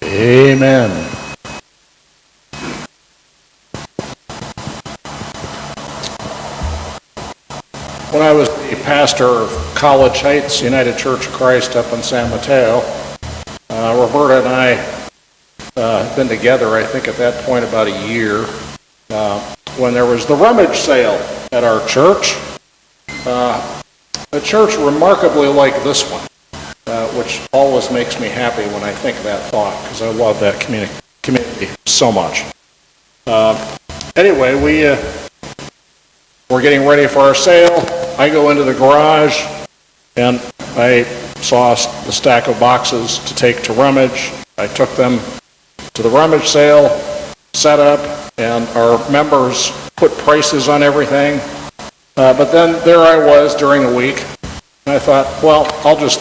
Amen. When I was the pastor of College Heights United Church of Christ up in San Mateo, Roberta and I had been together, I think at that point, about a year, when there was the rummage sale at our church. A church remarkably like this one, which always makes me happy when I think of that thought, because I love that community so much. Anyway, we're getting ready for our sale. I go into the garage, and I saw the stack of boxes to take to rummage. I took them to the rummage sale, set up, and our members put prices on everything. But then there I was during the week, and I thought, well, I'll just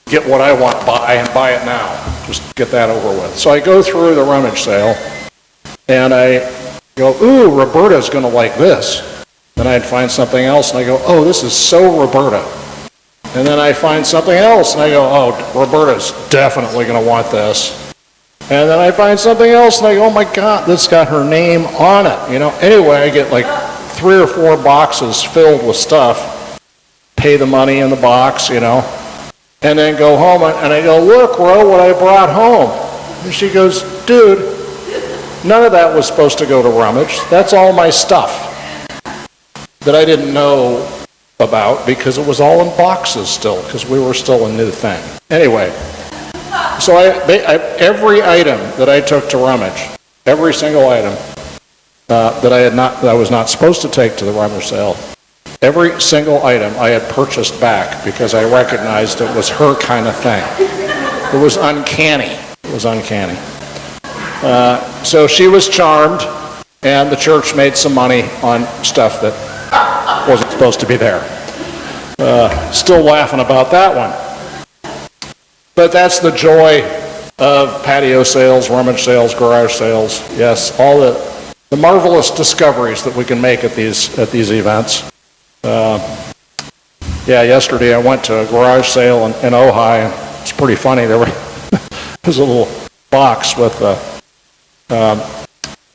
get what I want to buy and buy it now. Just get that over with. So I go through the rummage sale, and I go, ooh, Roberta's going to like this. Then I'd find something else, and I go, oh, this is so Roberta. And then I find something else, and I go, oh, Roberta's definitely going to want this. And then I find something else, and I go, oh my God, this got her name on it. Anyway, I get like 3 or 4 boxes filled with stuff, pay the money in the box, and then go home, and I go, look, Ro, what I brought home. And she goes, dude, none of that was supposed to go to rummage. That's all my stuff that I didn't know about because it was all in boxes still, because we were still a new thing. Anyway, so every item that I took to rummage, every single item that I was not supposed to take to the rummage sale, every single item I had purchased back because I recognized it was her kind of thing. It was uncanny. So she was charmed, and the church made some money on stuff that wasn't supposed to be there. Still laughing about that one. But that's the joy of patio sales, rummage sales, garage sales. Yes, all the marvelous discoveries that we can make at these events. Yesterday I went to a garage sale in Ojai, and it's pretty funny. There was a little box with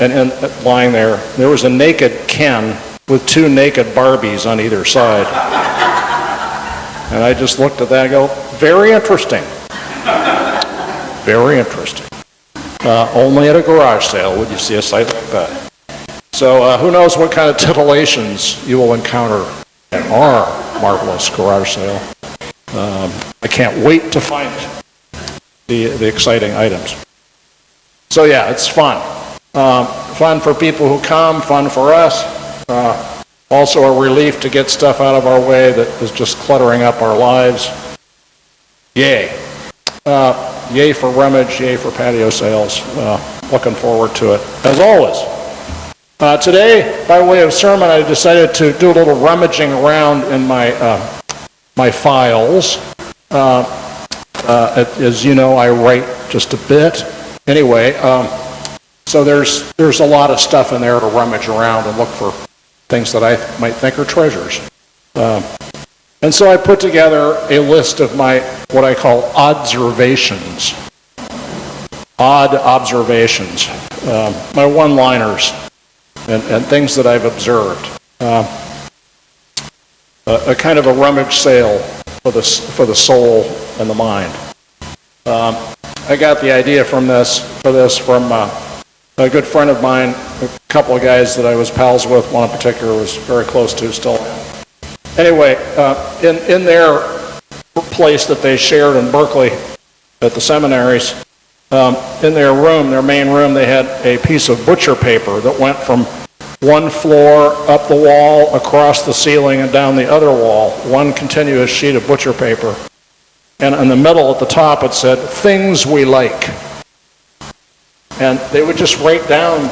and lying there was a naked Ken with 2 naked Barbies on either side. And I just looked at that and go, very interesting. Very interesting. Only at a garage sale would you see a sight like that. So who knows what kind of titillations you will encounter at our marvelous garage sale. I can't wait to find the exciting items. So yeah, it's fun. Fun for people who come, fun for us. Also a relief to get stuff out of our way that is just cluttering up our lives. Yay. Yay for rummage, yay for patio sales. Looking forward to it, as always. Today, by way of sermon, I decided to do a little rummaging around in my files. As you know, I write just a bit. Anyway, so there's a lot of stuff in there to rummage around and look for things that I might think are treasures. And so I put together a list of what I call oddservations. Odd observations. My one-liners and things that I've observed. A kind of a rummage sale for the soul and the mind. I got the idea for this from a good friend of mine, a couple of guys that I was pals with. One in particular was very close to still. Anyway, in their place that they shared in Berkeley at the seminaries, in their main room, they had a piece of butcher paper that went from one floor up the wall, across the ceiling, and down the other wall, one continuous sheet of butcher paper. And in the middle at the top it said, "Things we like." And they would just write down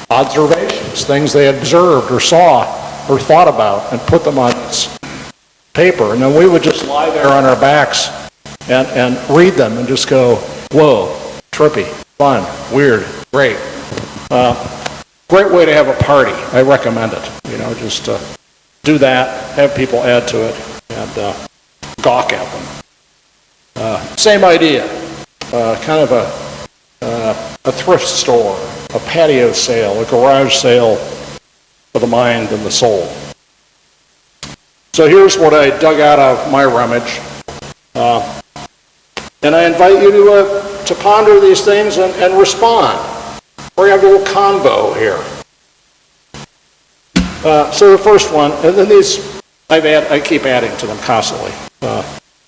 observations, things they observed or saw or thought about, and put them on this paper. And then we would just lie there on our backs and read them and just go, whoa, trippy, fun, weird, great. Great way to have a party. I recommend it. Just do that, have people add to it, and gawk at them. Same idea. Kind of a thrift store, a patio sale, a garage sale for the mind and the soul. So here's what I dug out of my rummage. And I invite you to ponder these things and respond. We're going to have a little convo here. So the first one, and then these, I keep adding to them constantly,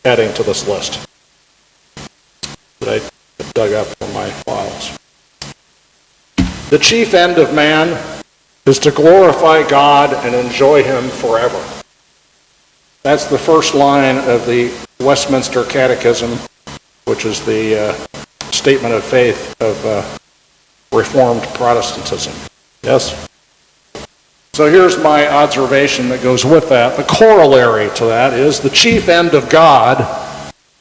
adding to this list that I dug up from my files. The chief end of man is to glorify God and enjoy Him forever. That's the first line of the Westminster Catechism, which is the statement of faith of Reformed Protestantism. Yes? So here's my observation that goes with that. The corollary to that is the chief end of God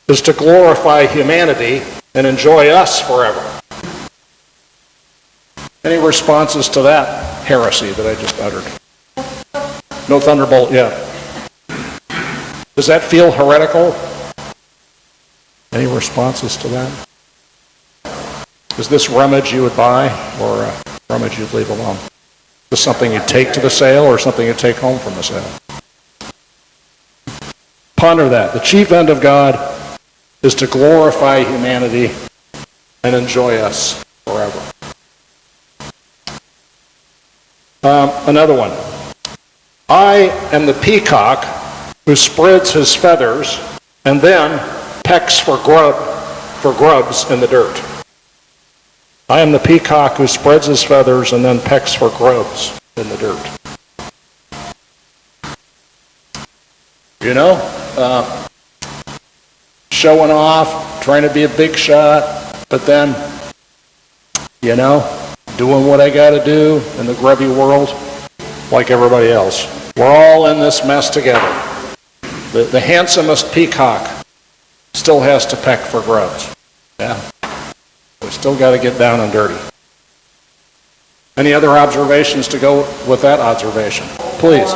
is to glorify humanity and enjoy us forever. Any responses to that heresy that I just uttered? No thunderbolt yet. Does that feel heretical? Any responses to that? Is this rummage you would buy or rummage you'd leave alone? Is this something you'd take to the sale or something you'd take home from the sale? Ponder that. The chief end of God is to glorify humanity and enjoy us forever. Another one. I am the peacock who spreads his feathers and then pecks for grubs in the dirt. I am the peacock who spreads his feathers and then pecks for grubs in the dirt. You know, showing off, trying to be a big shot, but then, you know, doing what I got to do in the grubby world like everybody else. We're all in this mess together. The handsomest peacock still has to peck for grubs. Yeah. We still got to get down and dirty. Any other observations to go with that observation? Please.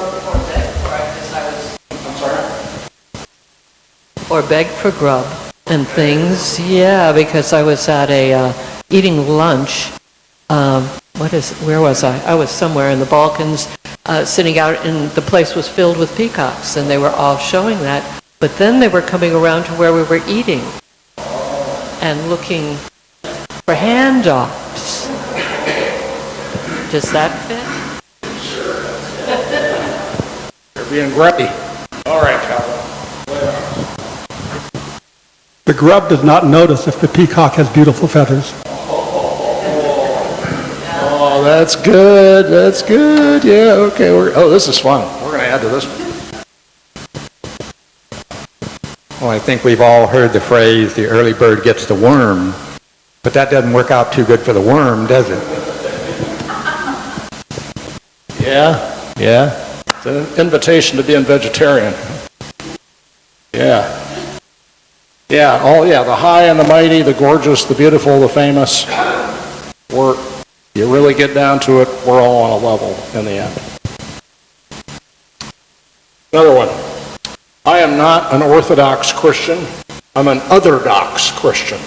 I'm sorry? Or beg for grub and things. Yeah, because I was at a eating lunch. Where was I? I was somewhere in the Balkans, sitting out, and the place was filled with peacocks, and they were all showing that. But then they were coming around to where we were eating and looking for handoffs. Does that fit? Sure. You're being grubby. All right, Calvin. The grub does not notice if the peacock has beautiful feathers. Oh, that's good. That's good. Yeah, okay. This is fun. We're going to add to this one. Well, I think we've all heard the phrase, the early bird gets the worm, but that doesn't work out too good for the worm, does it? Yeah. It's an invitation to being vegetarian. Yeah. The high and the mighty, the gorgeous, the beautiful, the famous. You really get down to it, we're all on a level in the end. Another one. I am not an Orthodox Christian. I'm an otherdox Christian.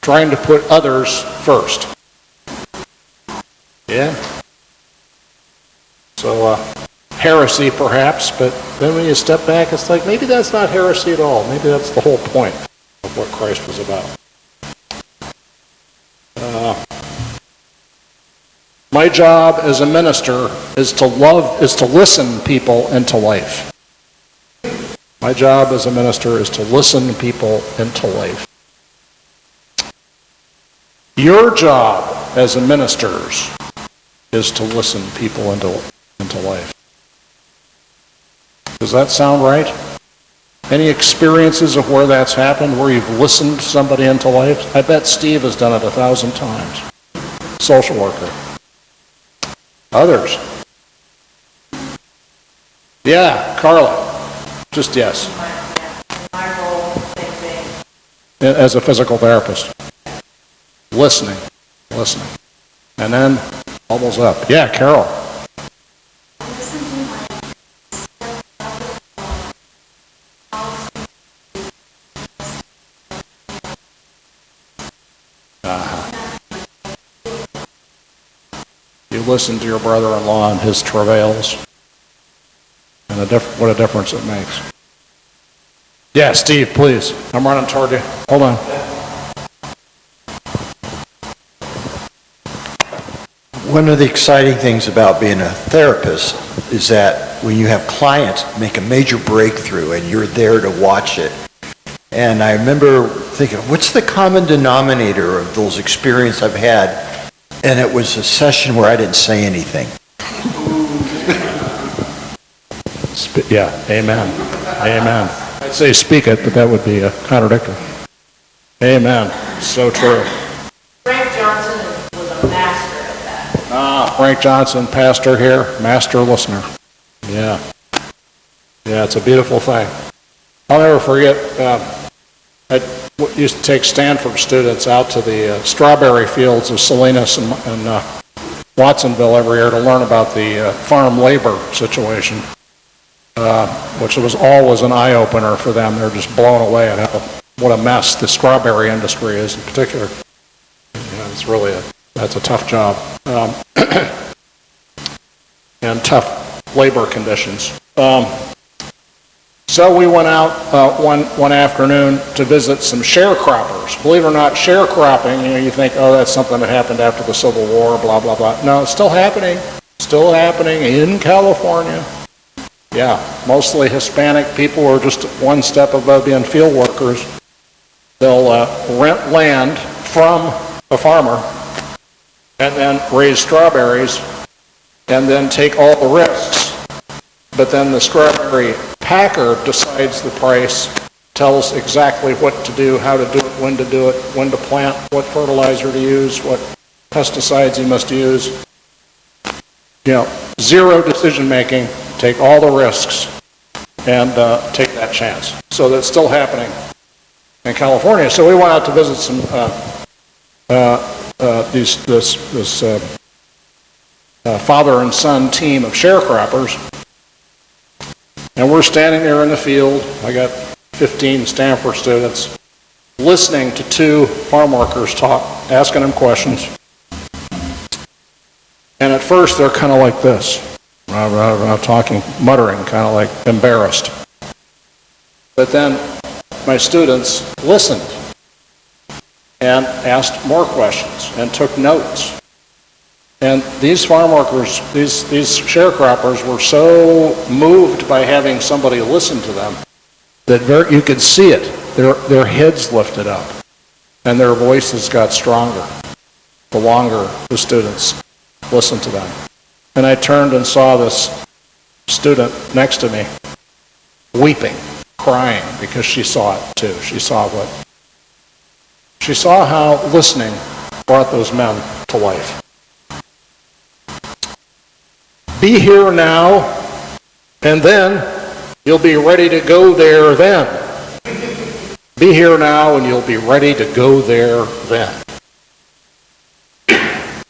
Trying to put others first. Yeah? So, heresy perhaps, but then when you step back, it's like, maybe that's not heresy at all. Maybe that's the whole point of what Christ was about. My job as a minister is to listen people into life. My job as a minister is to listen people into life. Your job as a minister is to listen people into life. Does that sound right? Any experiences of where that's happened, where you've listened somebody into life? I bet Steve has done it 1,000 times. Social worker. Others? Yeah, Carla. Just yes. My role, same thing. As a physical therapist. Listening. And then, almost up. Yeah, Carol. you listen to your brother-in-law and his travails. And what a difference it makes. Yeah, Steve, please. I'm running toward you. Hold on. One of the exciting things about being a therapist is that when you have clients make a major breakthrough and you're there to watch it. And I remember thinking, what's the common denominator of those experiences I've had? And it was a session where I didn't say anything. Yeah, amen. Amen. I'd say speak it, but that would be contradictory. Amen. So true. Frank Johnson was a master at that. Frank Johnson, pastor here, master listener. Yeah. Yeah, it's a beautiful thing. I'll never forget, I used to take Stanford students out to the strawberry fields of Salinas and Watsonville every year to learn about the farm labor situation, which was always an eye-opener for them. They're just blown away at what a mess the strawberry industry is in particular. It's really that's a tough job. And tough labor conditions. So we went out one afternoon to visit some sharecroppers. Believe it or not, sharecropping, you think, oh, that's something that happened after the Civil War, blah, blah, blah. No, it's still happening in California. Yeah, mostly Hispanic people are just one step above being field workers. They'll rent land from a farmer and then raise strawberries and then take all the risks. But then the strawberry packer decides the price, tells exactly what to do, how to do it, when to plant, what fertilizer to use, what pesticides you must use. Zero decision making, take all the risks, and take that chance. So that's still happening in California. So we went out to visit some this father and son team of sharecroppers. And we're standing there in the field. I got 15 Stanford students listening to two farm workers talk, asking them questions. And at first they're kind of like this, talking, muttering, kind of like embarrassed. But then my students listened and asked more questions and took notes. And these farm workers, these sharecroppers were so moved by having somebody listen to them that you could see it. Their heads lifted up and their voices got stronger the longer the students listened to them. And I turned and saw this student next to me weeping, crying, because she saw it too. She saw how listening brought those men to life. Be here now, and then you'll be ready to go there then. Be here now, and you'll be ready to go there then.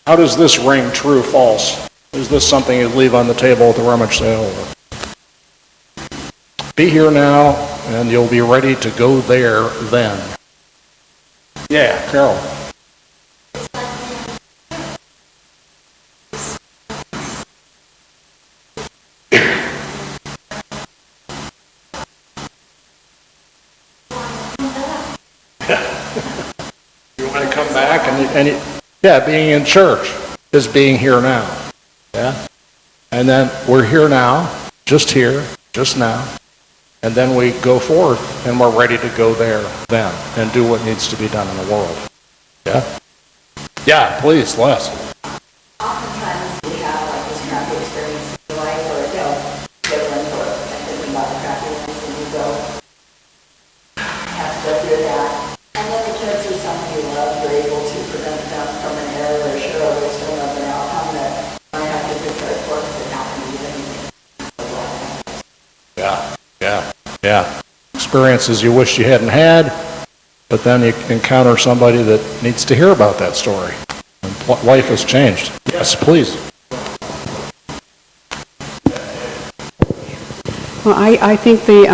How does this ring true, false? Is this something you'd leave on the table at the rummage sale? Be here now, and you'll be ready to go there then. Yeah, Carol. You want to come back and being in church is being here now. Yeah? And then we're here now, just now. And then we go forth and we're ready to go there then and do what needs to be done in the world. Yeah? Yeah, please, Les. Oftentimes we have like this crappy experience in life or different or thinking about the crappy ones and we go have to go through that. And then the kids who somebody you love, you're able to prevent them from an error or share a wisdom of an outcome that might have to be prepared for because it happened to you anyway. Yeah. Experiences you wish you hadn't had, but then you encounter somebody that needs to hear about that story. And life has changed. Yes, please. Well, I think the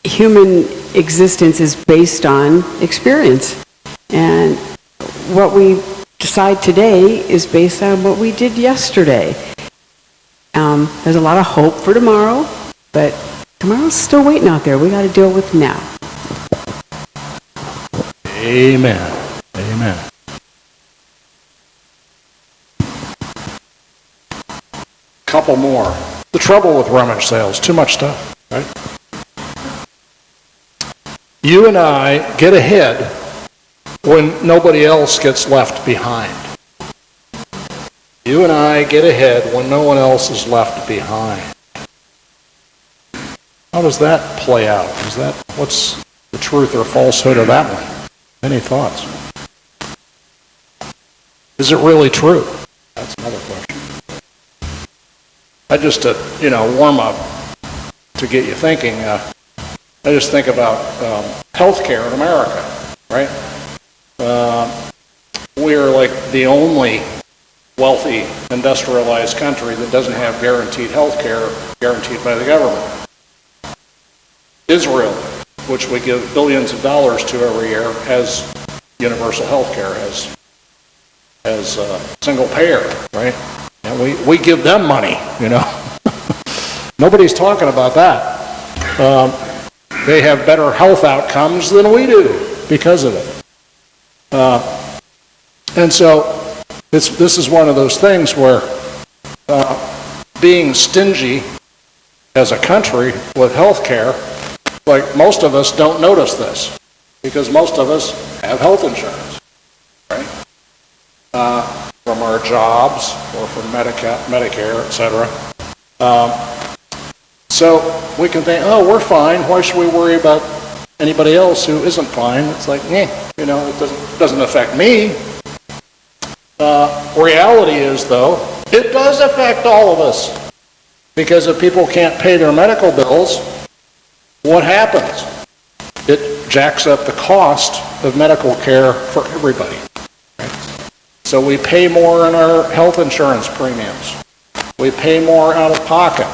human existence is based on experience. And what we decide today is based on what we did yesterday. There's a lot of hope for tomorrow, but tomorrow's still waiting out there. We got to deal with now. Amen. Amen. Couple more. The trouble with rummage sales, too much stuff, right? You and I get ahead when nobody else gets left behind. You and I get ahead when no one else is left behind. How does that play out? What's the truth or falsehood of that one? Any thoughts? Is it really true? That's another question. I just, warm up to get you thinking, I just think about healthcare in America, right? We're like the only wealthy, industrialized country that doesn't have guaranteed health care guaranteed by the government. Israel, which we give billions of dollars to every year, has universal health care, has single payer, right? And we give them money, Nobody's talking about that. They have better health outcomes than we do because of it. And so this is one of those things where being stingy as a country with health care, like most of us don't notice this because most of us have health insurance, right? From our jobs or from Medicare, etc. So we can think, oh, we're fine. Why should we worry about anybody else who isn't fine? It's like, it doesn't affect me. Reality is, though, it does affect all of us. Because if people can't pay their medical bills, what happens? It jacks up the cost of medical care for everybody. Right? So we pay more in our health insurance premiums. We pay more out of pocket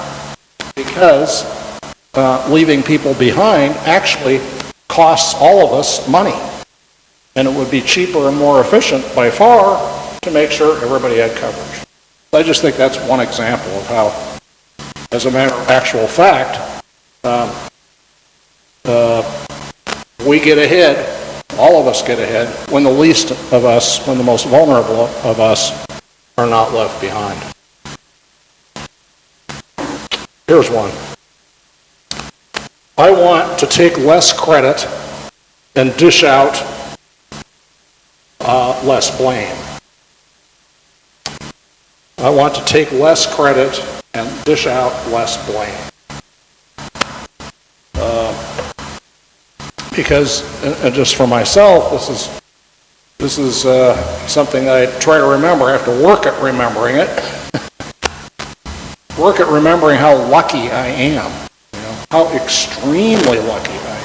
because leaving people behind actually costs all of us money. And it would be cheaper and more efficient by far to make sure everybody had coverage. I just think that's one example of how, as a matter of actual fact, we get ahead, all of us get ahead, when the least of us, when the most vulnerable of us are not left behind. Here's one. I want to take less credit and dish out less blame. I want to take less credit and dish out less blame. Because, and just for myself, this is something I try to remember. I have to work at remembering it. Work at remembering how lucky I am. How extremely lucky I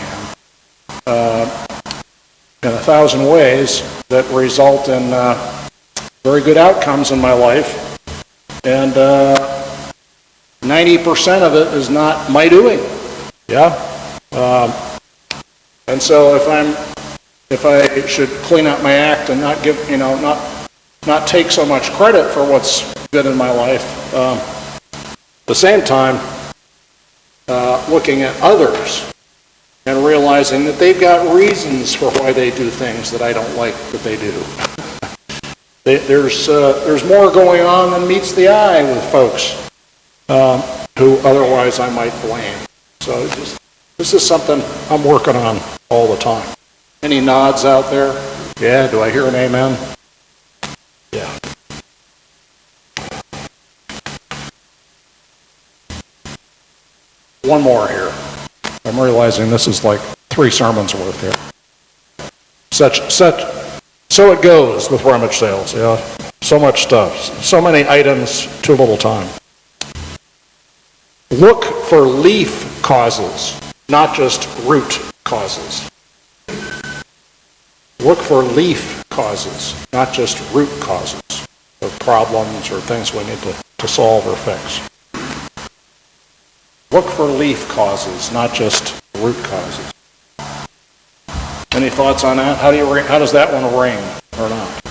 am. In 1,000 ways that result in very good outcomes in my life. And 90% of it is not my doing. Yeah? And so if I should clean up my act and not give, not take so much credit for what's good in my life, at the same time, looking at others and realizing that they've got reasons for why they do things that I don't like that they do. There's more going on than meets the eye with folks who otherwise I might blame. So this is something I'm working on all the time. Any nods out there? Yeah, do I hear an amen? Yeah. One more here. I'm realizing this is like 3 sermons worth here. So it goes with rummage sales, yeah. So much stuff, so many items, too little time. Look for leaf causes, not just root causes. Look for leaf causes, not just root causes of problems or things we need to solve or fix. Look for leaf causes, not just root causes. Any thoughts on that? How does that one ring or not?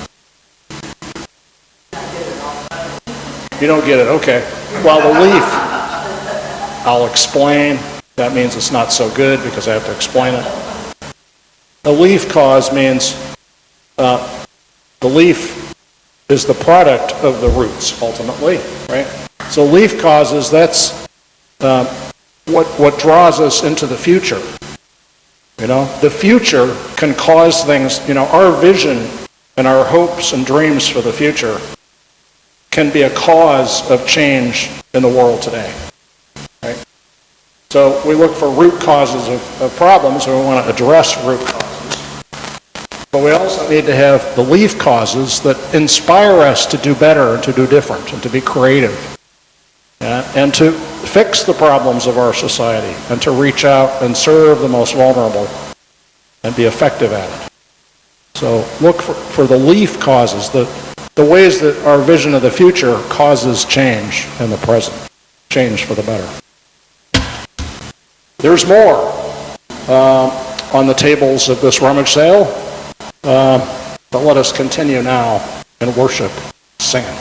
You don't get it, okay. Well, the leaf, I'll explain. That means it's not so good because I have to explain it. The leaf cause means the leaf is the product of the roots, ultimately, right? So leaf causes, that's what draws us into the future. You know, the future can cause things, you know, our vision and our hopes and dreams for the future can be a cause of change in the world today, right? So we look for root causes of problems, and we want to address root causes. But we also need to have the leaf causes that inspire us to do better and to do different and to be creative, and to fix the problems of our society and to reach out and serve the most vulnerable and be effective at it. So look for the leaf causes, the ways that our vision of the future causes change in the present, change for the better. There's more on the tables of this rummage sale, but let us continue now in worship, singing.